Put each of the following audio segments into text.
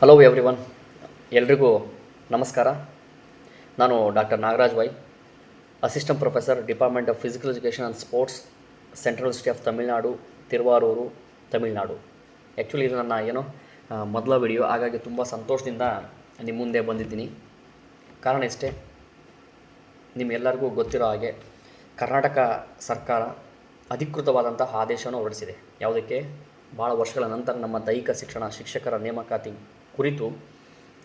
Hello everyone, ಎಲ್ರಿಗೂ ನಮಸ್ಕಾರ. ನಾನು doctor Nagaraj Y, assistant professor, department of physical education and sports, central university of Tamil Nadu, Thiruvarur, Tamil Nadu. Actually ಇದು ನನ್ನ ಮೊದಲ ವಿಡಿಯೋ, ಹಾಗಾಗಿ ತುಂಬ ಸಂತೋಷದಿಂದ ನಿಮ್ಮ ಮುಂದೆ ಬಂದಿದ್ದೀನಿ. ಕಾರಣ ಇಷ್ಟೇ, ನಿಮ್ಮೆಲ್ಲರಿಗೂ ಗೊತ್ತಿರೋ ಹಾಗೆ ಕರ್ನಾಟಕ ಸರ್ಕಾರ ಅಧಿಕೃತವಾದಂಥ ಆದೇಶವನ್ನು ಹೊರಡಿಸಿದೆ. ಯಾವುದಕ್ಕೆ? ಭಾಳ ವರ್ಷಗಳ ನಂತರ ನಮ್ಮ ದೈಹಿಕ ಶಿಕ್ಷಕರ ನೇಮಕಾತಿ ಕುರಿತು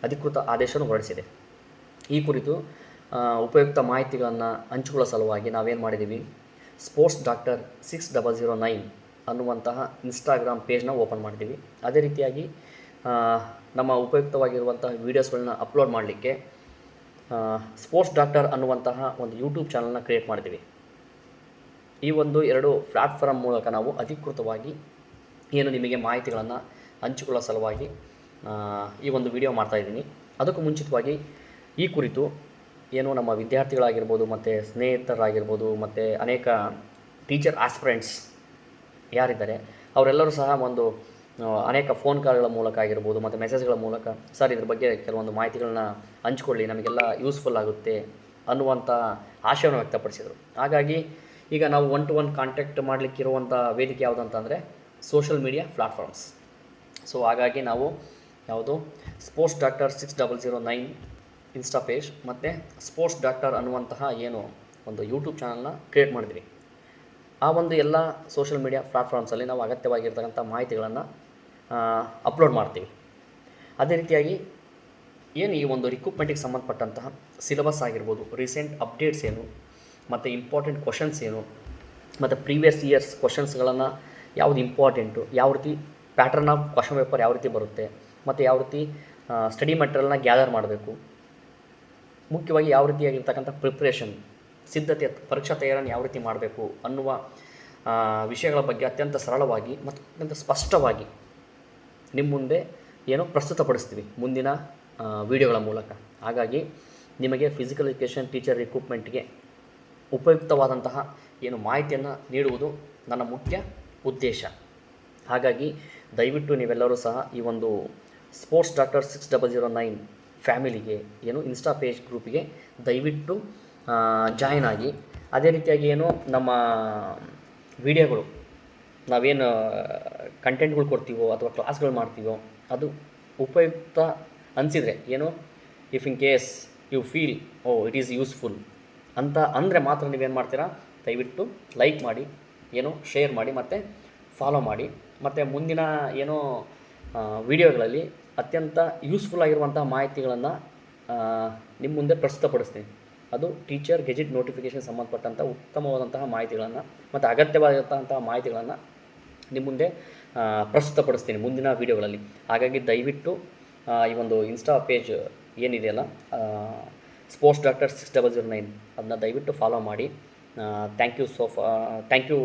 ಅಧಿಕೃತ ಆದೇಶವನ್ನು ಹೊರಡಿಸಿದೆ. ಈ ಕುರಿತು ಉಪಯುಕ್ತ ಮಾಹಿತಿಗಳನ್ನು ಹಂಚಿಕೊಳ್ಳೋ ಸಲುವಾಗಿ ನಾವೇನು ಮಾಡಿದ್ದೀವಿ, ಸ್ಪೋರ್ಟ್ಸ್ ಡಾಕ್ಟರ್ 6009 ಅನ್ನುವಂತಹ ಇನ್ಸ್ಟಾಗ್ರಾಮ್ ಪೇಜ್ನ ಓಪನ್ ಮಾಡಿದ್ದೀವಿ. ಅದೇ ರೀತಿಯಾಗಿ ನಮ್ಮ ಉಪಯುಕ್ತವಾಗಿರುವಂತಹ ವೀಡಿಯೋಸ್ಗಳನ್ನ ಅಪ್ಲೋಡ್ ಮಾಡಲಿಕ್ಕೆ ಸ್ಪೋರ್ಟ್ಸ್ ಡಾಕ್ಟರ್ ಅನ್ನುವಂತಹ ಒಂದು ಯೂಟ್ಯೂಬ್ ಚಾನಲ್ನ ಕ್ರಿಯೇಟ್ ಮಾಡಿದ್ದೀವಿ. ಈ ಒಂದು 2 ಪ್ಲ್ಯಾಟ್ಫಾರ್ಮ್ ಮೂಲಕ ನಾವು ಅಧಿಕೃತವಾಗಿ ನಿಮಗೆ ಮಾಹಿತಿಗಳನ್ನು ಹಂಚಿಕೊಳ್ಳೋ ಸಲುವಾಗಿ ಈ ಒಂದು ವಿಡಿಯೋ ಮಾಡ್ತಾಯಿದ್ದೀನಿ. ಅದಕ್ಕೂ ಮುಂಚಿತವಾಗಿ ಈ ಕುರಿತು ನಮ್ಮ ವಿದ್ಯಾರ್ಥಿಗಳಾಗಿರ್ಬೋದು, ಮತ್ತು ಸ್ನೇಹಿತರಾಗಿರ್ಬೋದು, ಮತ್ತು ಅನೇಕ ಟೀಚರ್ ಆಸ್ಪಿರೆಂಟ್ಸ್ ಯಾರಿದ್ದಾರೆ ಅವರೆಲ್ಲರೂ ಸಹ ಅನೇಕ ಫೋನ್ ಕಾಲ್ಗಳ ಮೂಲಕ ಆಗಿರ್ಬೋದು, ಮತ್ತು ಮೆಸೇಜ್ಗಳ ಮೂಲಕ ಸರ್ ಇದ್ರ ಬಗ್ಗೆ ಕೆಲವೊಂದು ಮಾಹಿತಿಗಳನ್ನ ಹಂಚ್ಕೊಳ್ಳಿ, ನಮಗೆಲ್ಲ ಯೂಸ್ಫುಲ್ ಆಗುತ್ತೆ ಅನ್ನುವಂಥ ಆಶಯವನ್ನು ವ್ಯಕ್ತಪಡಿಸಿದರು. ಹಾಗಾಗಿ ಈಗ ನಾವು 1-to-1 ಕಾಂಟ್ಯಾಕ್ಟ್ ಮಾಡಲಿಕ್ಕಿರುವಂಥ ವೇದಿಕೆ ಯಾವುದಂತಂದರೆ ಸೋಷಲ್ ಮೀಡಿಯಾ ಪ್ಲ್ಯಾಟ್ಫಾರ್ಮ್ಸ್. ಸೊ ಹಾಗಾಗಿ ನಾವು ಸ್ಪೋರ್ಟ್ಸ್ ಡಾಕ್ಟರ್ 6009 ಇನ್ಸ್ಟಾ ಪೇಜ್ ಮತ್ತು ಸ್ಪೋರ್ಟ್ಸ್ ಡಾಕ್ಟರ್ ಅನ್ನುವಂತಹ ಒಂದು ಯೂಟ್ಯೂಬ್ ಚಾನಲ್ನ ಕ್ರಿಯೇಟ್ ಮಾಡಿದ್ವಿ. ಆ ಒಂದು ಎಲ್ಲ ಸೋಷಲ್ ಮೀಡಿಯಾ ಪ್ಲ್ಯಾಟ್ಫಾರ್ಮ್ಸಲ್ಲಿ ನಾವು ಅಗತ್ಯವಾಗಿರ್ತಕ್ಕಂಥ ಮಾಹಿತಿಗಳನ್ನು ಅಪ್ಲೋಡ್ ಮಾಡ್ತೀವಿ. ಅದೇ ರೀತಿಯಾಗಿ ಈ ಒಂದು ರಿಕ್ರೂಟ್ಮೆಂಟಿಗೆ ಸಂಬಂಧಪಟ್ಟಂತಹ ಸಿಲೆಬಸ್ ಆಗಿರ್ಬೋದು, ರೀಸೆಂಟ್ ಅಪ್ಡೇಟ್ಸ್ ಮತ್ತು ಇಂಪಾರ್ಟೆಂಟ್ ಕ್ವಶನ್ಸ್ ಮತ್ತು ಪ್ರೀವಿಯಸ್ ಇಯರ್ಸ್ ಕ್ವಶನ್ಸ್ಗಳನ್ನು ಯಾವುದು ಇಂಪಾರ್ಟೆಂಟು, ಯಾವ ರೀತಿ ಪ್ಯಾಟರ್ನ್ ಆಫ್ ಕ್ವಶನ್ ಪೇಪರ್ ಯಾವ ರೀತಿ ಬರುತ್ತೆ, ಮತ್ತು ಯಾವ ರೀತಿ ಸ್ಟಡಿ ಮೆಟೀರಿಯಲ್ನ ಗ್ಯಾದರ್ ಮಾಡಬೇಕು, ಮುಖ್ಯವಾಗಿ ಯಾವ ರೀತಿಯಾಗಿರ್ತಕ್ಕಂಥ ಪ್ರಿಪ್ರೇಷನ್, ಸಿದ್ಧತೆ, ಪರೀಕ್ಷಾ ತಯಾರಿಯನ್ನು ಯಾವ ರೀತಿ ಮಾಡಬೇಕು ಅನ್ನುವ ವಿಷಯಗಳ ಬಗ್ಗೆ ಅತ್ಯಂತ ಸರಳವಾಗಿ ಮತ್ತು ಅತ್ಯಂತ ಸ್ಪಷ್ಟವಾಗಿ ನಿಮ್ಮ ಮುಂದೆ ಪ್ರಸ್ತುತಪಡಿಸ್ತೀವಿ ಮುಂದಿನ ವಿಡಿಯೋಗಳ ಮೂಲಕ. ಹಾಗಾಗಿ ನಿಮಗೆ ಫಿಸಿಕಲ್ ಎಜುಕೇಷನ್ ಟೀಚರ್ ರಿಕ್ರೂಟ್ಮೆಂಟ್ಗೆ ಉಪಯುಕ್ತವಾದಂತಹ ಮಾಹಿತಿಯನ್ನು ನೀಡುವುದು ನನ್ನ ಮುಖ್ಯ ಉದ್ದೇಶ. ಹಾಗಾಗಿ ದಯವಿಟ್ಟು ನೀವೆಲ್ಲರೂ ಸಹ ಈ ಒಂದು ಸ್ಪೋರ್ಟ್ಸ್ ಡಾಕ್ಟರ್ 6009 ಫ್ಯಾಮಿಲಿಗೆ ಇನ್ಸ್ಟಾ ಪೇಜ್ ಗ್ರೂಪಿಗೆ ದಯವಿಟ್ಟು ಜಾಯಿನ್ ಆಗಿ. ಅದೇ ರೀತಿಯಾಗಿ ನಮ್ಮ ವಿಡಿಯೋಗಳು, ನಾವೇನು ಕಂಟೆಂಟ್ಗಳು ಕೊಡ್ತೀವೋ ಅಥವಾ ಕ್ಲಾಸ್ಗಳು ಮಾಡ್ತೀವೋ ಅದು ಉಪಯುಕ್ತ ಅನಿಸಿದರೆ if in case you feel it is useful ಅಂತ ಅಂದರೆ ಮಾತ್ರ ನೀವೇನು ಮಾಡ್ತೀರಾ, ದಯವಿಟ್ಟು ಲೈಕ್ ಮಾಡಿ, ಶೇರ್ ಮಾಡಿ, ಮತ್ತು ಫಾಲೋ ಮಾಡಿ. ಮತ್ತು ಮುಂದಿನ ವಿಡಿಯೋಗಳಲ್ಲಿ ಅತ್ಯಂತ ಯೂಸ್ಫುಲ್ ಆಗಿರುವಂಥ ಮಾಹಿತಿಗಳನ್ನು ನಿಮ್ಮ ಮುಂದೆ ಪ್ರಸ್ತುತಪಡಿಸ್ತೀನಿ. ಅದು ಟೀಚರ್ ಗೆಜೆಟ್ ನೋಟಿಫಿಕೇಷನ್ ಸಂಬಂಧಪಟ್ಟಂಥ ಉತ್ತಮವಾದಂತಹ ಮಾಹಿತಿಗಳನ್ನು ಮತ್ತು ಅಗತ್ಯವಾಗಿರ್ತಂತಹ ಮಾಹಿತಿಗಳನ್ನು ನಿಮ್ಮ ಮುಂದೆ ಪ್ರಸ್ತುತಪಡಿಸ್ತೀನಿ ಮುಂದಿನ ವಿಡಿಯೋಗಳಲ್ಲಿ. ಹಾಗಾಗಿ ದಯವಿಟ್ಟು ಈ ಒಂದು ಇನ್ಸ್ಟಾ ಪೇಜ್ ಏನಿದೆಯಲ್ಲ, ಸ್ಪೋರ್ಟ್ಸ್ ಡಾಕ್ಟರ್ 6009 ಅದನ್ನ ದಯವಿಟ್ಟು ಫಾಲೋ ಮಾಡಿ. Thank you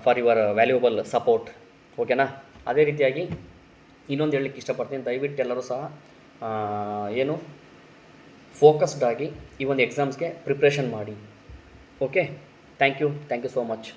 for your valuable support. ಓಕೆನಾ? ಅದೇ ರೀತಿಯಾಗಿ ಇನ್ನೊಂದು ಹೇಳಲಿಕ್ಕೆ ಇಷ್ಟಪಡ್ತೀನಿ, ದಯವಿಟ್ಟು ಎಲ್ಲರೂ ಸಹ ಫೋಕಸ್ಡ್ ಆಗಿ ಈ ಒಂದು ಎಕ್ಸಾಮ್ಸ್ಗೆ ಪ್ರಿಪ್ರೇಷನ್ ಮಾಡಿ. Okay, thank you so much.